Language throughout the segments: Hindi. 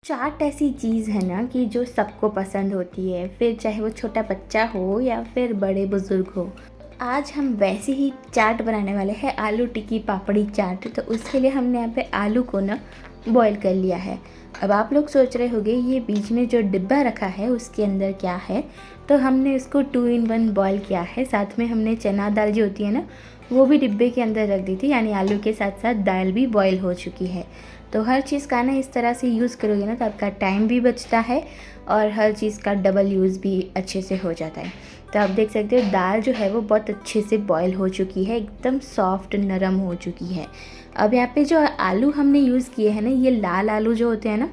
चाट ऐसी चीज़ है ना कि जो सबको पसंद होती है, फिर चाहे वो छोटा बच्चा हो या फिर बड़े बुज़ुर्ग हो। आज हम वैसे ही चाट बनाने वाले हैं, आलू टिक्की पापड़ी चाट। तो उसके लिए हमने यहाँ पे आलू को ना बॉईल कर लिया है। अब आप लोग सोच रहे होंगे ये बीच में जो डिब्बा रखा है उसके अंदर क्या है। तो हमने इसको 2 in 1 बॉईल किया है। साथ में हमने चना दाल जो होती है ना, वो भी डिब्बे के अंदर रख दी थी, यानी आलू के साथ साथ दाल भी बॉईल हो चुकी है। तो हर चीज़ का ना इस तरह से यूज़ करोगे ना तो आपका टाइम भी बचता है और हर चीज़ का डबल यूज़ भी अच्छे से हो जाता है। तो आप देख सकते हो दाल जो है वो बहुत अच्छे से बॉईल हो चुकी है, एकदम सॉफ्ट नरम हो चुकी है। अब यहाँ पे जो आलू हमने यूज़ किए हैं ना, ये लाल आलू जो होते हैं ना,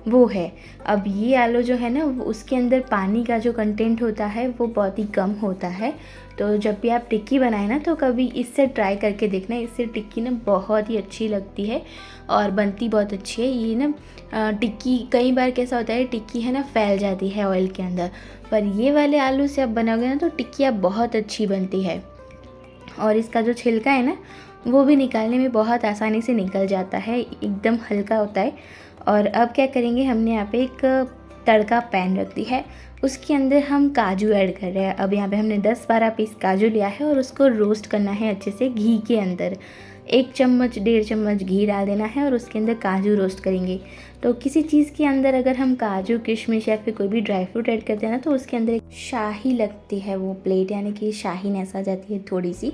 वो है। अब ये आलू जो है ना, उसके अंदर पानी का जो कंटेंट होता है वो बहुत ही कम होता है। तो जब भी आप टिक्की बनाए ना तो कभी इससे ट्राई करके देखना, इससे टिक्की ना बहुत ही अच्छी लगती है और बनती बहुत अच्छी है। ये ना टिक्की कई बार कैसा होता है, टिक्की है ना फैल जाती है ऑयल के अंदर, पर ये वाले आलू से आप बनाओगे ना तो टिक्कियाँ बहुत अच्छी बनती है। और इसका जो छिलका है ना, वो भी निकालने में बहुत आसानी से निकल जाता है, एकदम हल्का होता है। और अब क्या करेंगे, हमने यहाँ पे एक तड़का पैन रख दी है, उसके अंदर हम काजू ऐड कर रहे हैं। अब यहाँ पे हमने 10-12 पीस काजू लिया है और उसको रोस्ट करना है अच्छे से घी के अंदर। 1 चम्मच 1.5 चम्मच घी डाल देना है और उसके अंदर काजू रोस्ट करेंगे। तो किसी चीज़ के अंदर अगर हम काजू किशमिश या फिर कोई भी ड्राई फ्रूट ऐड करते हैं ना, तो उसके अंदर एक शाही लगती है वो प्लेट, यानी कि शाहीनेस आ जाती है, थोड़ी सी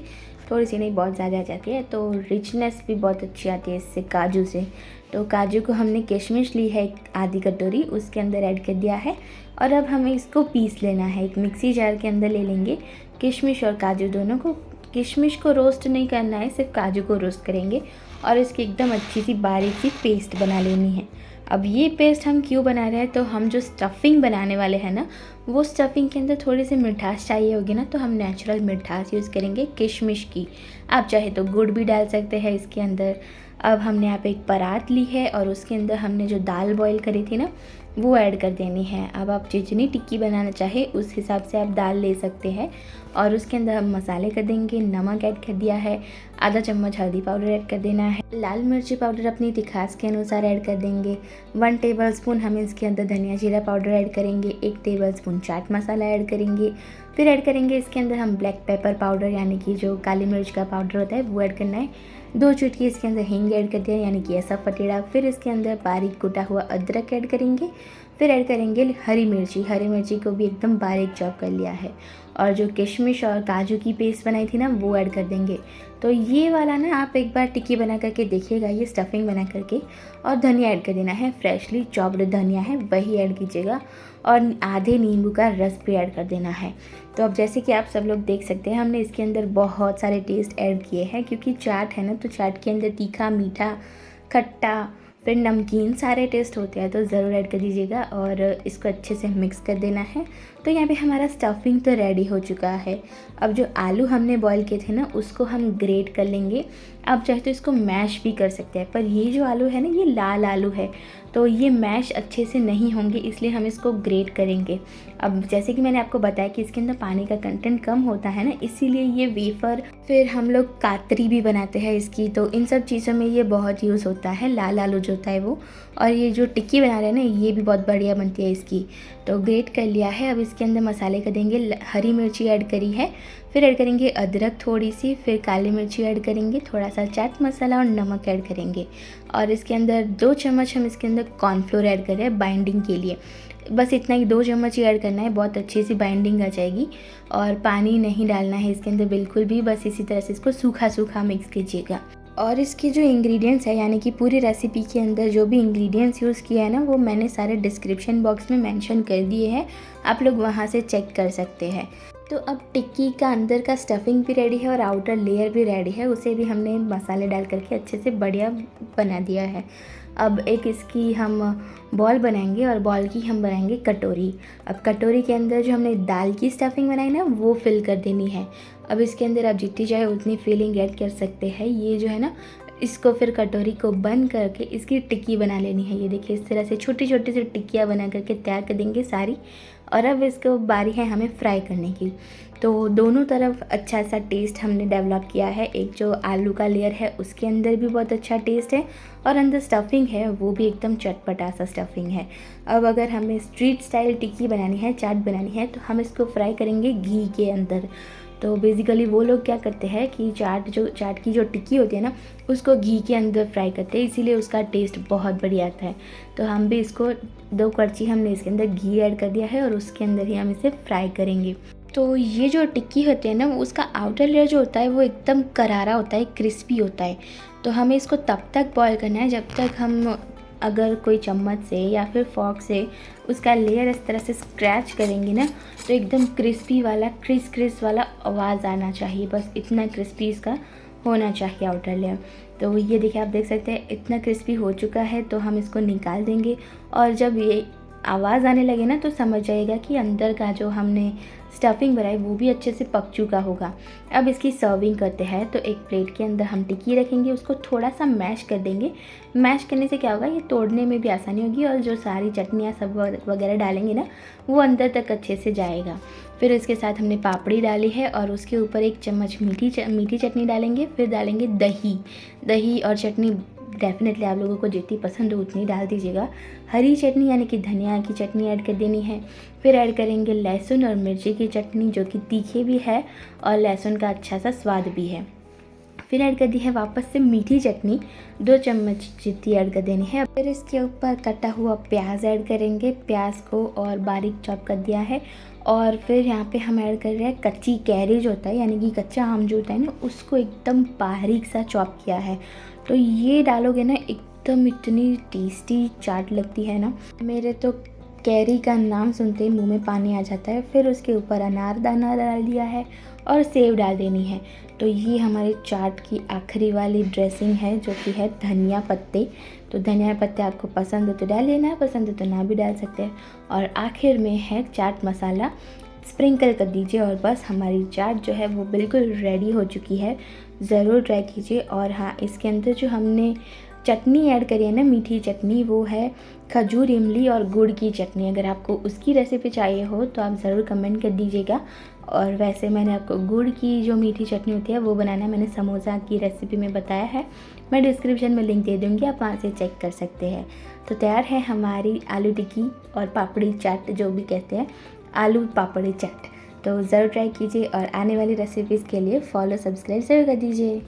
नहीं, बहुत ज़्यादा आ जाती है। तो रिचनेस भी बहुत अच्छी आती है इससे, काजू से। तो काजू को हमने किशमिश ली है 1/2 कटोरी, उसके अंदर ऐड कर दिया है। और अब हमें इसको पीस लेना है, एक मिक्सी जार के अंदर ले लेंगे किशमिश और काजू दोनों को। किशमिश को रोस्ट नहीं करना है, सिर्फ काजू को रोस्ट करेंगे और इसकी एकदम अच्छी सी बारीक सी पेस्ट बना लेनी है। अब ये पेस्ट हम क्यों बना रहे हैं, तो हम जो स्टफिंग बनाने वाले हैं ना, वो स्टफिंग के अंदर थोड़ी सी मिठास चाहिए होगी ना, तो हम नेचुरल मिठास यूज़ करेंगे किशमिश की। आप चाहे तो गुड़ भी डाल सकते हैं इसके अंदर। अब हमने यहाँ पे एक परात ली है और उसके अंदर हमने जो दाल बॉईल करी थी ना, वो ऐड कर देनी है। अब आप जितनी टिक्की बनाना चाहे उस हिसाब से आप दाल ले सकते हैं। और उसके अंदर हम मसाले कर देंगे, नमक ऐड कर दिया है, आधा चम्मच हल्दी पाउडर ऐड कर देना है, लाल मिर्ची पाउडर अपनी तिखास के अनुसार ऐड कर देंगे। 1 टेबलस्पून हम इसके अंदर धनिया जीरा पाउडर ऐड करेंगे, 1 टेबलस्पून चाट मसाला ऐड करेंगे। फिर ऐड करेंगे इसके अंदर हम ब्लैक पेपर पाउडर, यानी कि जो काली मिर्च का पाउडर होता है, वो ऐड करना है। 2 चुटकी इसके अंदर हींग ऐड कर दिया, यानी कि ऐसा फटेड़ा। फिर इसके अंदर बारीक कुटा हुआ अदरक ऐड करेंगे। फिर ऐड करेंगे हरी मिर्ची को भी एकदम बारीक चॉप कर लिया है। और जो किशमिश और काजू की पेस्ट बनाई थी ना, वो ऐड कर देंगे। तो ये वाला ना आप एक बार टिक्की बना करके देखिएगा, ये स्टफिंग बना करके। और धनिया ऐड कर देना है, फ्रेशली चॉप्ड धनिया है वही ऐड कीजिएगा। और आधे नींबू का रस भी ऐड कर देना है। तो अब जैसे कि आप सब लोग देख सकते हैं, हमने इसके अंदर बहुत सारे टेस्ट ऐड किए हैं, क्योंकि चाट है ना, तो चाट के अंदर तीखा, मीठा, खट्टा, फिर नमकीन सारे टेस्ट होते हैं, तो ज़रूर ऐड कर दीजिएगा। और इसको अच्छे से मिक्स कर देना है। तो यहाँ पे हमारा स्टफिंग तो रेडी हो चुका है। अब जो आलू हमने बॉईल किए थे ना, उसको हम ग्रेट कर लेंगे। आप चाहे तो इसको मैश भी कर सकते हैं, पर ये जो आलू है ना, ये लाल आलू है, तो ये मैश अच्छे से नहीं होंगे, इसलिए हम इसको ग्रेट करेंगे। अब जैसे कि मैंने आपको बताया कि इसके अंदर पानी का कंटेंट कम होता है ना, इसीलिए ये वेफ़र, फिर हम लोग कातरी भी बनाते हैं इसकी, तो इन सब चीज़ों में ये बहुत यूज़ होता है, लाल आलू जो होता है वो। और ये जो टिक्की बना रहे हैं ना, ये भी बहुत बढ़िया बनती है इसकी। तो ग्रेट कर लिया है। अब इसके अंदर मसाले कर देंगे, हरी मिर्ची ऐड करी है, फिर ऐड करेंगे अदरक थोड़ी सी, फिर काली मिर्ची ऐड करेंगे, थोड़ा सा चाट मसाला और नमक ऐड करेंगे। और इसके अंदर 2 चम्मच हम इसके अंदर कॉर्नफ्लोर ऐड कर रहे हैं बाइंडिंग के लिए। बस इतना ही, 2 चम्मच ही ऐड करना है, बहुत अच्छी सी बाइंडिंग आ जाएगी। और पानी नहीं डालना है इसके अंदर बिल्कुल भी, बस इसी तरह से इसको सूखा सूखा मिक्स कीजिएगा। और इसके जो इंग्रेडिएंट्स है, यानी कि पूरी रेसिपी के अंदर जो भी इंग्रेडिएंट्स यूज़ किया है ना, वो मैंने सारे डिस्क्रिप्शन बॉक्स में मेंशन कर दिए हैं, आप लोग वहाँ से चेक कर सकते हैं। तो अब टिक्की का अंदर का स्टफिंग भी रेडी है और आउटर लेयर भी रेडी है, उसे भी हमने मसाले डाल करके अच्छे से बढ़िया बना दिया है। अब एक इसकी हम बॉल बनाएंगे और बॉल की हम बनाएंगे कटोरी। अब कटोरी के अंदर जो हमने दाल की स्टफिंग बनाई ना, वो फिल कर देनी है। अब इसके अंदर आप जितनी चाहे उतनी फिलिंग ऐड कर सकते हैं। ये जो है ना, इसको फिर कटोरी को बंद करके इसकी टिक्की बना लेनी है। ये देखिए इस तरह से छोटी छोटी सी टिक्कियाँ बना करके तैयार कर देंगे सारी। और अब इसको बारी है हमें फ्राई करने की। तो दोनों तरफ अच्छा सा टेस्ट हमने डेवलप किया है। एक जो आलू का लेयर है उसके अंदर भी बहुत अच्छा टेस्ट है और अंदर स्टफिंग है वो भी एकदम चटपटा सा स्टफिंग है। अब अगर हमें स्ट्रीट स्टाइल टिक्की बनानी है, चाट बनानी है, तो हम इसको फ्राई करेंगे घी के अंदर। तो बेसिकली वो लोग क्या करते हैं कि चाट की जो टिक्की होती है ना, उसको घी के अंदर फ्राई करते हैं, इसीलिए उसका टेस्ट बहुत बढ़िया आता है। तो हम भी इसको 2 कड़छी हमने इसके अंदर घी ऐड कर दिया है और उसके अंदर ही हम इसे फ्राई करेंगे। तो ये जो टिक्की होती है ना, उसका आउटर लेयर जो होता है वो एकदम करारा होता है, क्रिस्पी होता है। तो हमें इसको तब तक बॉईल करना है जब तक हम अगर कोई चम्मच से या फिर फॉर्क से उसका लेयर इस तरह से स्क्रैच करेंगे ना, तो एकदम क्रिस्पी वाला क्रिस वाला आवाज़ आना चाहिए। बस इतना क्रिस्पी इसका होना चाहिए आउटर लेयर। तो ये देखिए आप देख सकते हैं इतना क्रिस्पी हो चुका है। तो हम इसको निकाल देंगे और जब ये आवाज़ आने लगे ना तो समझ जाइएगा कि अंदर का जो हमने स्टफिंग बनाई वो भी अच्छे से पक चुका होगा। अब इसकी सर्विंग करते हैं। तो एक प्लेट के अंदर हम टिक्की रखेंगे, उसको थोड़ा सा मैश कर देंगे। मैश करने से क्या होगा, ये तोड़ने में भी आसानी होगी और जो सारी चटनियाँ सब वगैरह डालेंगे ना वो अंदर तक अच्छे से जाएगा। फिर इसके साथ हमने पापड़ी डाली है और उसके ऊपर 1 चम्मच मीठी चटनी डालेंगे। फिर डालेंगे दही और चटनी डेफिनेटली आप लोगों को जितनी पसंद हो उतनी डाल दीजिएगा। हरी चटनी यानी कि धनिया की चटनी ऐड कर देनी है। फिर ऐड करेंगे लहसुन और मिर्ची की चटनी जो कि तीखी भी है और लहसुन का अच्छा सा स्वाद भी है। फिर ऐड कर दी है वापस से मीठी चटनी, 2 चम्मच जितनी ऐड कर देनी है। फिर इसके ऊपर कटा हुआ प्याज ऐड करेंगे, प्याज को और बारीक चॉप कर दिया है। और फिर यहाँ पे हम ऐड कर रहे हैं कच्ची कैरी जो होता है यानी कि कच्चा आम जो होता है ना, उसको एकदम बारीक सा चॉप किया है। तो ये डालोगे ना एकदम इतनी टेस्टी चाट लगती है ना, मेरे तो कैरी का नाम सुनते ही मुंह में पानी आ जाता है। फिर उसके ऊपर अनारदाना डाल दिया है और सेव डाल देनी है। तो ये हमारे चाट की आखिरी वाली ड्रेसिंग है जो कि है धनिया पत्ते। तो धनिया पत्ते आपको पसंद हो तो डाल लेना, पसंद हो तो ना भी डाल सकते हैं। और आखिर में है चाट मसाला, स्प्रिंकल कर दीजिए और बस हमारी चाट जो है वो बिल्कुल रेडी हो चुकी है। ज़रूर ट्राई कीजिए। और हाँ, इसके अंदर जो हमने चटनी ऐड करी है ना, मीठी चटनी, वो है खजूर इमली और गुड़ की चटनी। अगर आपको उसकी रेसिपी चाहिए हो तो आप ज़रूर कमेंट कर दीजिएगा। और वैसे मैंने आपको गुड़ की जो मीठी चटनी होती है वो बनाना मैंने समोसा की रेसिपी में बताया है। मैं डिस्क्रिप्शन में लिंक दे दूँगी, आप वहाँ से चेक कर सकते हैं। तो तैयार है हमारी आलू टिक्की और पापड़ी चाट, जो भी कहते हैं आलू पापड़ी चाट। तो ज़रूर ट्राई कीजिए और आने वाली रेसिपीज़ के लिए फॉलो सब्सक्राइब ज़रूर कर दीजिए।